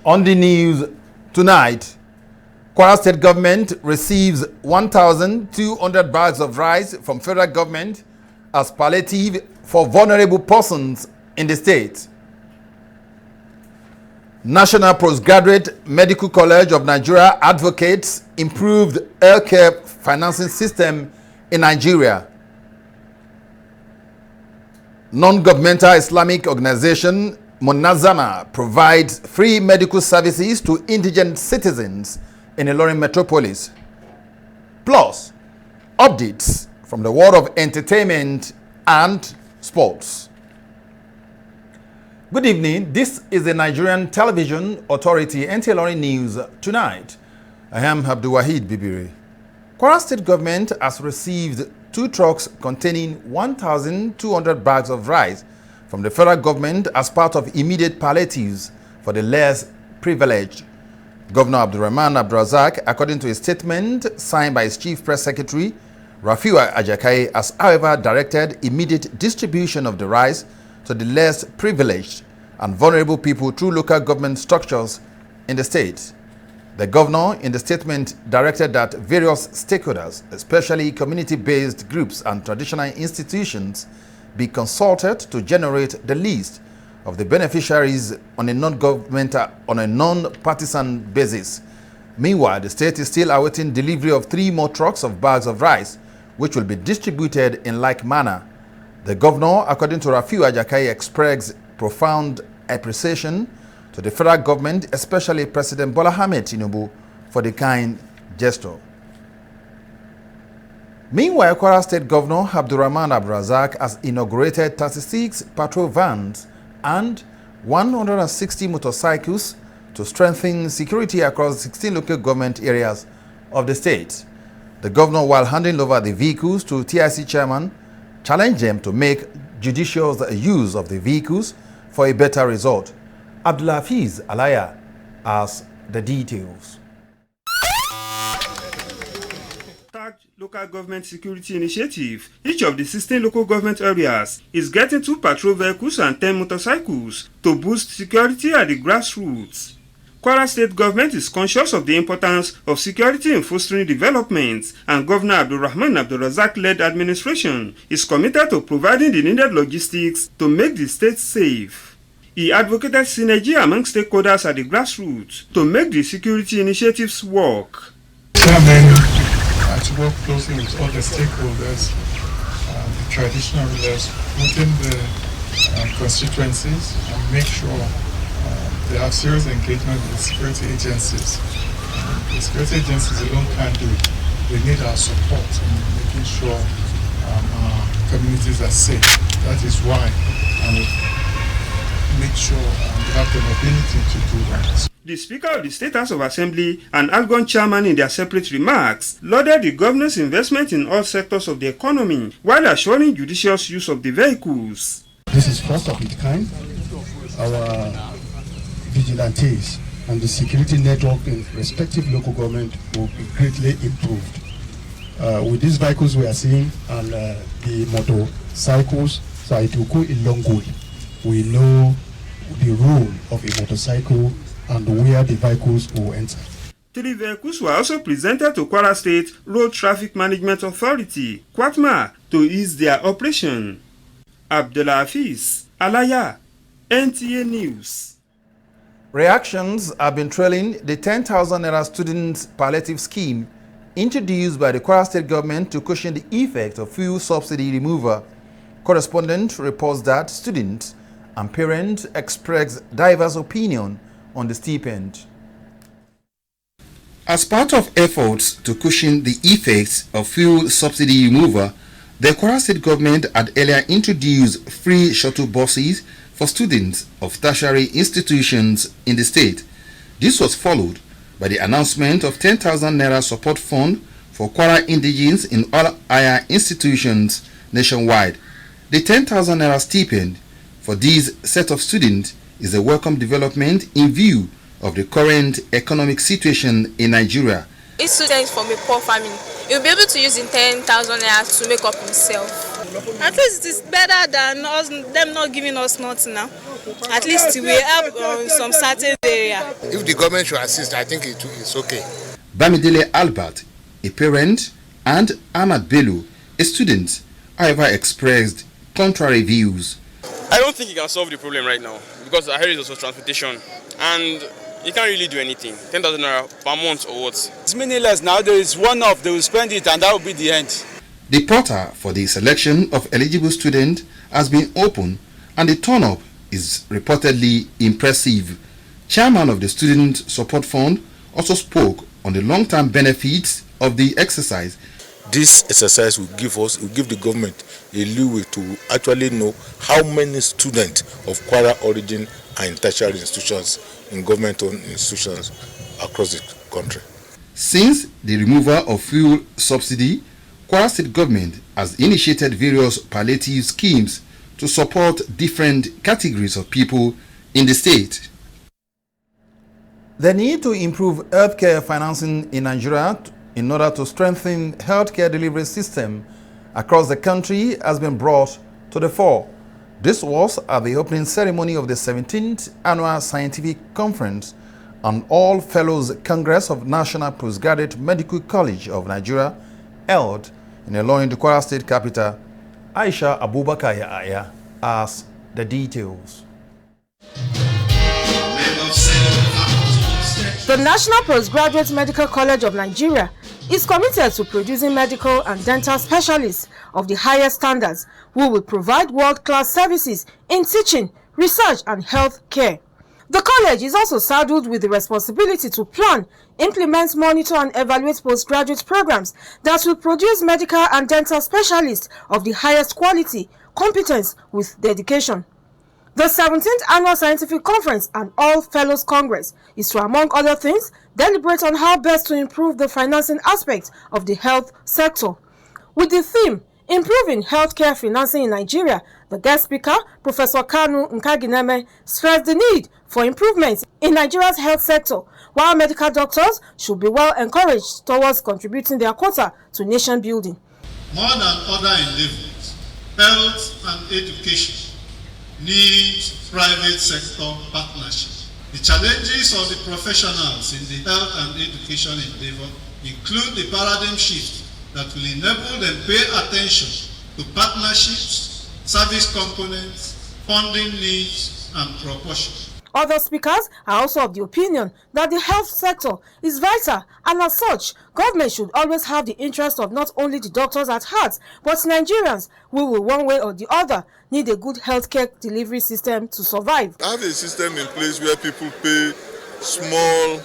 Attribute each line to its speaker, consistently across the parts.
Speaker 1: On the news tonight, Kwara State government receives 1,200 bags of rice from federal government as palliative for vulnerable persons in the state. National Postgraduate Medical College of Nigeria advocates improved healthcare financing system in Nigeria. Non-governmental Islamic organization Munazama provides free medical services to indigent citizens in Ilorin metropolis. Plus, updates from the world of entertainment and sports. Good evening. This is the Nigerian Television Authority Nta Ilorin News tonight. I am Abdulwahid Bibiri. Kwara State government has received 2 trucks containing 1,200 bags of rice from the federal government as part of immediate palliatives for the less privileged. Governor Abdulrahman Abdulrazak, according to a statement signed by his chief press secretary, Rafiu Ajakai, has however directed immediate distribution of the rice to the less privileged and vulnerable people through local government structures in the state. The governor, in the statement, directed that various stakeholders, especially community-based groups and traditional institutions, be consulted to generate the list of the beneficiaries on a non-partisan basis. Meanwhile, the state is still awaiting delivery of 3 more trucks of bags of rice, which will be distributed in like manner. The governor, according to Rafiu Ajakai, expressed profound appreciation to the federal government, especially President Bola Ahmed Tinubu, for the kind gesture. Meanwhile, Kwara State Governor Abdulrahman Abdulrazak has inaugurated 36 patrol vans and 160 motorcycles to strengthen security across 16 local government areas of the state. The governor, while handing over the vehicles to TIC chairman, challenged them to make judicious use of the vehicles for a better result. Abdulhafiz Alaya has the details.
Speaker 2: Local government security initiative. Each of the 16 local government areas is getting 2 patrol vehicles and 10 motorcycles to boost security at the grassroots. Kwara State government is conscious of the importance of security in fostering development, and Governor Abdulrahman Abdulrazak-led administration is committed to providing the needed logistics to make the state safe. He advocated synergy among stakeholders at the grassroots to make the security initiatives work.
Speaker 3: To work closely with all the stakeholders, the traditional rulers within the constituencies, and make sure they have serious engagement with the security agencies. The security agencies alone can't do it. They need our support in making sure our communities are safe. That is why make sure they have the mobility to do that.
Speaker 2: The Speaker of the State House of Assembly and outgoing chairman, in their separate remarks, lauded the governor's investment in all sectors of the economy while assuring judicious use of the vehicles.
Speaker 4: This is first of its kind. Our vigilantes and the security network in respective local government will be greatly improved. With these vehicles we are seeing and the motorcycles, so it will go a long way. We know the role of a motorcycle and where the vehicles will enter.
Speaker 2: 3 vehicles were also presented to Kwara State Road Traffic Management Authority, Kwatma, to ease their operation. Abdulhafiz Alaya, NTA News.
Speaker 1: Reactions have been trailing the 10,000 naira student palliative scheme introduced by the Kwara State government to cushion the effect of fuel subsidy removal. Correspondent reports that students and parents express diverse opinion on the stipend. As part of efforts to cushion the effects of fuel subsidy removal, the Kwara State government had earlier introduced free shuttle buses for students of tertiary institutions in the state. This was followed by the announcement of 10,000 naira support fund for Kwara indigenes in all higher institutions nationwide. The 10,000 naira stipend for these set of students is a welcome development in view of the current economic situation in Nigeria.
Speaker 5: A student from a poor family, he will be able to use in 10,000 naira to make up himself. At least it's better than us, them not giving us nothing now. At least we help on some certain area.
Speaker 6: If the government should assist, I think it's okay.
Speaker 1: Bamidele Albert, a parent, and Ahmad Bello, a student, however, expressed contrary views.
Speaker 7: I don't think it can solve the problem right now because I heard it's also transportation and you can't really do anything. 10,000 naira per month or what?
Speaker 8: It's meaningless now. There is one-off, they will spend it and that will be the end.
Speaker 1: The portal for the selection of eligible students has been open and the turn-up is reportedly impressive. Chairman of the Student Support Fund also spoke on the long-term benefits of the exercise.
Speaker 9: This exercise will give the government a leeway to actually know how many students of Kwara origin are in tertiary institutions, in government-owned institutions across the country.
Speaker 1: Since the removal of fuel subsidy, Kwara State government has initiated various palliative schemes to support different categories of people in the state. The need to improve healthcare financing in Nigeria in order to strengthen healthcare delivery system across the country has been brought to the fore. This was at the opening ceremony of the 17th Annual Scientific Conference and All Fellows Congress of National Postgraduate Medical College of Nigeria held in Ilorin, the Kwara State capital. Aisha Abubakar Yahaya has the details.
Speaker 10: The National Postgraduate Medical College of Nigeria is committed to producing medical and dental specialists of the highest standards who will provide world-class services in teaching, research and health care. The college is also saddled with the responsibility to plan, implement, monitor and evaluate postgraduate programs that will produce medical and dental specialists of the highest quality, competence with dedication. The 17th Annual Scientific Conference and All Fellows Congress is to, among other things, deliberate on how best to improve the financing aspect of the health sector. With the theme, Improving Healthcare Financing in Nigeria, the guest speaker, Professor Kanu Nkagineme, stressed the need for improvements in Nigeria's health sector, while medical doctors should be well encouraged towards contributing their quota to nation building.
Speaker 11: More than other endeavors, health and education needs private sector partnership. The challenges of the professionals in the health and education endeavor include the paradigm shift that will enable them pay attention to partnerships, service components, funding needs, and proportion.
Speaker 10: Other speakers are also of the opinion that the health sector is vital, and as such, government should always have the interest of not only the doctors at heart, but Nigerians who will one way or the other need a good healthcare delivery system to survive.
Speaker 12: Have a system in place where people pay small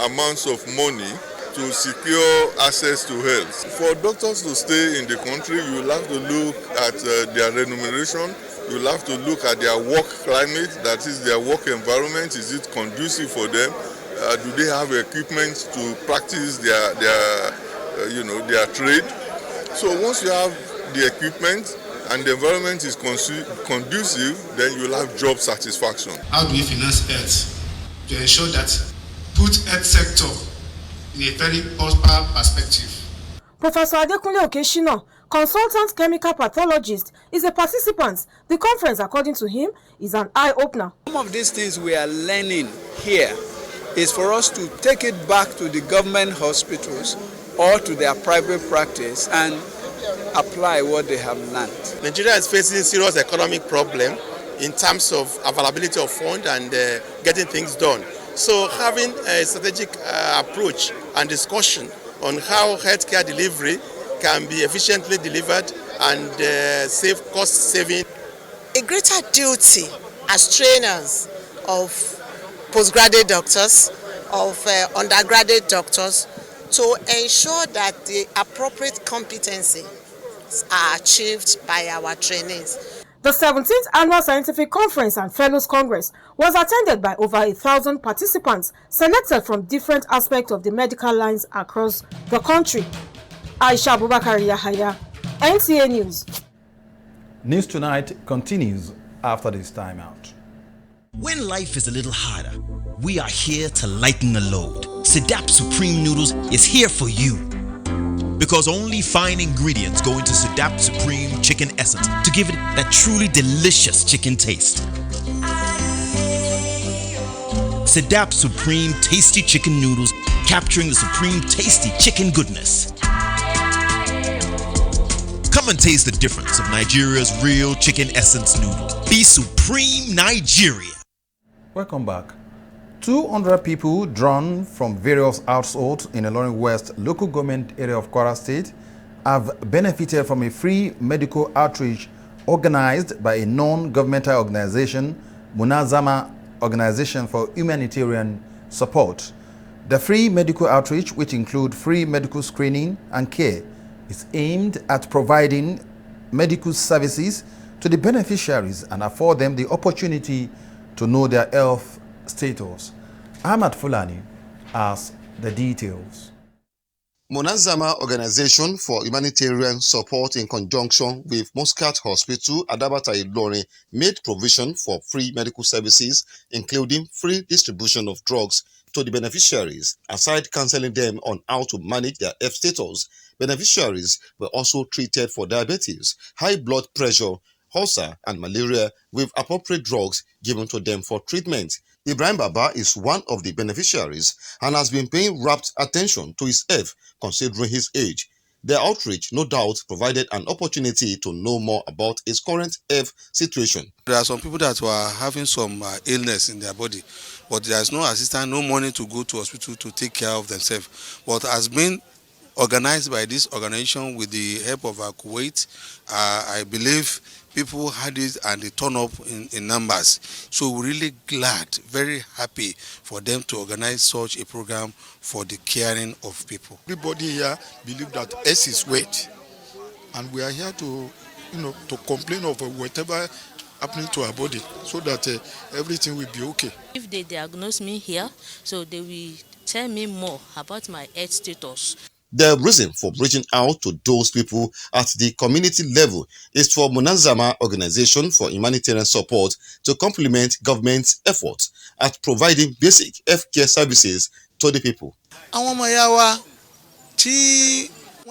Speaker 12: amounts of money to secure access to health. For doctors to stay in the country, you will have to look at their remuneration. You will have to look at their work climate, that is their work environment. Is it conducive for them? Do they have equipment to practice their trade? So once you have the equipment and the environment is conducive, then you will have job satisfaction.
Speaker 11: How do we finance health to ensure that put health sector in a very proper perspective?
Speaker 10: Professor Adekunle Okeshina, consultant chemical pathologist, is a participant. The conference, according to him, is an eye-opener.
Speaker 8: Some of these things we are learning here is for us to take it back to the government hospitals or to their private practice and apply what they have learned.
Speaker 6: Nigeria is facing serious economic problem in terms of availability of funds and getting things done. So having a strategic approach and discussion on how healthcare delivery can be efficiently delivered and save cost saving.
Speaker 13: A greater duty as trainers of postgraduate doctors, of undergraduate doctors, to ensure that the appropriate competencies are achieved by our trainees.
Speaker 10: The 17th Annual Scientific Conference and Fellows Congress was attended by over 1,000 participants selected from different aspects of the medical lines across the country. Aisha Abubakar Yahaya, NTA News.
Speaker 1: News Tonight continues after this time out.
Speaker 14: When life is a little harder, we are here to lighten the load. Sedap Supreme Noodles is here for you. Because only fine ingredients go into Sedap Supreme Chicken Essence to give it that truly delicious chicken taste. Sedap Supreme Tasty Chicken Noodles, capturing the supreme tasty chicken goodness. Come and taste the difference of Nigeria's real chicken essence noodle. Be Supreme Nigeria.
Speaker 1: Welcome back. 200 people drawn from various households in Ilorin West local government area of Kwara State have benefited from a free medical outreach organized by a non-governmental organization, Munazama Organization for Humanitarian Support. The free medical outreach, which include free medical screening and care, is aimed at providing medical services to the beneficiaries and afford them the opportunity to know their health status. Ahmad Fulani has the details.
Speaker 15: Munazama Organization for Humanitarian Support in conjunction with Muscat Hospital, Adabata Ilorin, made provision for free medical services, including free distribution of drugs to the beneficiaries. Aside counseling them on how to manage their health status, beneficiaries were also treated for diabetes, high blood pressure, ulcer, and malaria with appropriate drugs given to them for treatment. Ibrahim Baba is one of the beneficiaries and has been paying rapt attention to his health considering his age. The outreach, no doubt, provided an opportunity to know more about his current health situation.
Speaker 16: There are some people that were having some illness in their body, but there is no assistance, no money to go to hospital to take care of themselves. But has been organized by this organization with the help of Kuwait. I believe people had it and they turn up in numbers. So we're really glad, very happy for them to organize such a program for the caring of people.
Speaker 17: Everybody here believes that S is weight, and we are here to, to complain of whatever happening to our body, so that everything will be okay.
Speaker 18: If they diagnose me here, so they will tell me more about my health status.
Speaker 15: The reason for reaching out to those people at the community level is for Munazama Organization for Humanitarian Support to complement government's efforts at providing basic healthcare services to the people.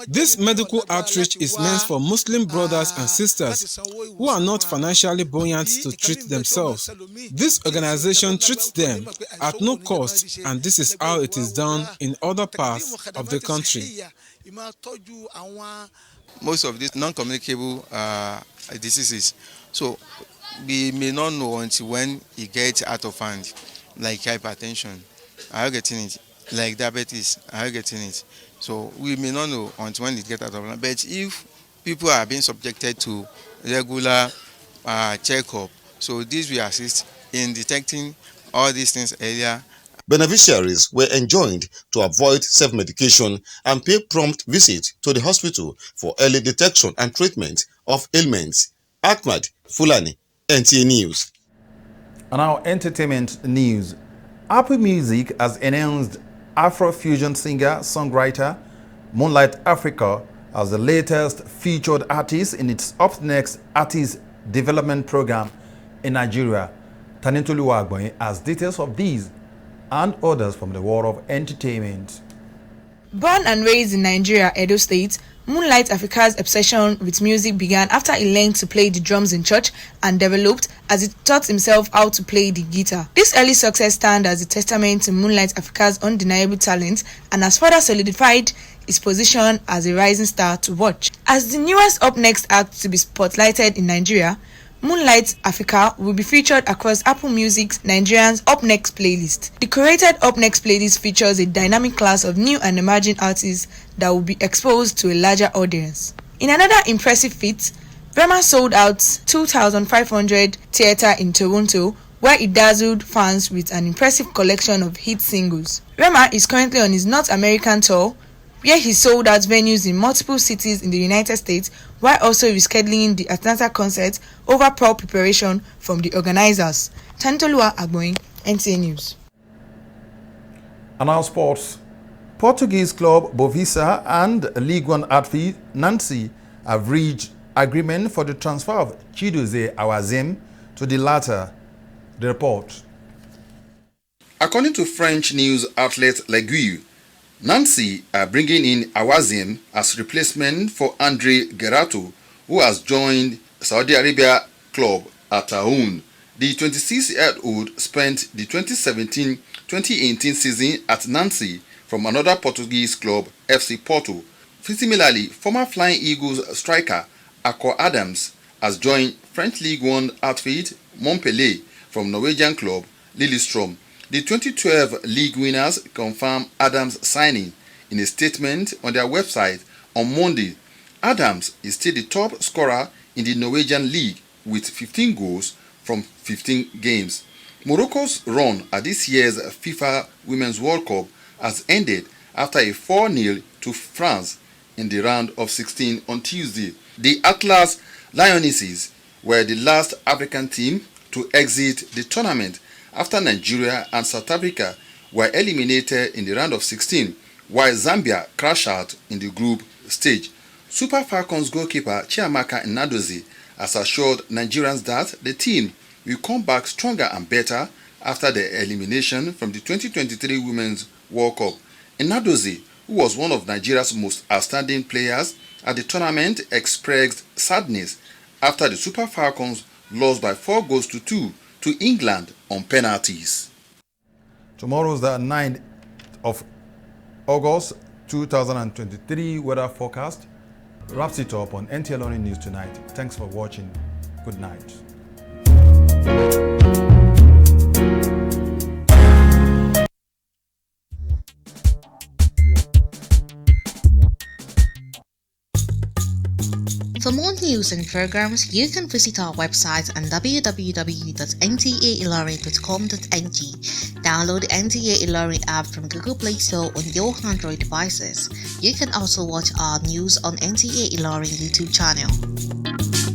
Speaker 19: This medical outreach is meant for Muslim brothers and sisters who are not financially buoyant to treat themselves. This organization treats them at no cost, and this is how it is done in other parts of the country.
Speaker 20: Most of these non-communicable diseases, so we may not know until when it gets out of hand, like hypertension, are you getting it? Like diabetes, are you getting it? So we may not know until when it gets out of hand. But if people are being subjected to regular checkup, so this will assist in detecting all these things earlier.
Speaker 15: Beneficiaries were enjoined to avoid self-medication and pay prompt visit to the hospital for early detection and treatment of ailments. Ahmad Fulani, NTA News.
Speaker 1: And now entertainment news. Apple Music has announced Afro-fusion singer-songwriter Moonlight Africa as the latest featured artist in its Up Next Artist Development Program in Nigeria. Tanitolu Agboyin has details of these and others from the world of entertainment.
Speaker 10: Born and raised in Nigeria, Edo State, Moonlight Africa's obsession with music began after he learned to play the drums in church and developed as he taught himself how to play the guitar. This early success stands as a testament to Moonlight Africa's undeniable talent and has further solidified his position as a rising star to watch. As the newest Up Next act to be spotlighted in Nigeria, Moonlight Africa will be featured across Apple Music's Nigerian's Up Next playlist. The curated Up Next playlist features a dynamic class of new and emerging artists that will be exposed to a larger audience. In another impressive feat, Rema sold out 2,500 theatre in Toronto, where he dazzled fans with an impressive collection of hit singles. Rema is currently on his North American tour, where he sold out venues in multiple cities in the United States, while also rescheduling the Atlanta concert over poor preparation from the organizers. Tanitolu Agboyin, NTA News.
Speaker 1: And now sports. Portuguese club Bovisa and League One outfit Nancy have reached agreement for the transfer of Chidozie Awazim to the latter. The report. According to French news outlet L'Aiguille, Nancy are bringing in Awazim as replacement for Andre Gerato, who has joined Saudi Arabia club Ataun. The 26-year-old spent the 2017-2018 season at Nancy from another Portuguese club, FC Porto. Similarly, former Flying Eagles striker Akor Adams has joined French League One outfit Montpellier from Norwegian club Lillestrøm. The 2012 league winners confirmed Adams' signing in a statement on their website on Monday. Adams is still the top scorer in the Norwegian league with 15 goals from 15 games. Morocco's run at this year's FIFA Women's World Cup has ended after a 4-0 to France in the round of 16 on Tuesday. The Atlas Lionesses were the last African team to exit the tournament after Nigeria and South Africa were eliminated in the round of 16, while Zambia crashed out in the group stage. Super Falcons goalkeeper Chiamaka Nnadozie has assured Nigerians that the team will come back stronger and better after the elimination from the 2023 Women's World Cup. Nnadozie, who was one of Nigeria's most outstanding players at the tournament, expressed sadness after the Super Falcons lost by 4-2 to England on penalties. Tomorrow is the 9th of August 2023 weather forecast. Wraps it up on Nta Ilorin News Tonight. Thanks for watching. Good night.
Speaker 21: For more news and programs, you can visit our website at www.ntailorin.com.ng. Download the Nta Ilorin app from Google Play Store on your Android devices. You can also watch our news on Nta Ilorin YouTube channel.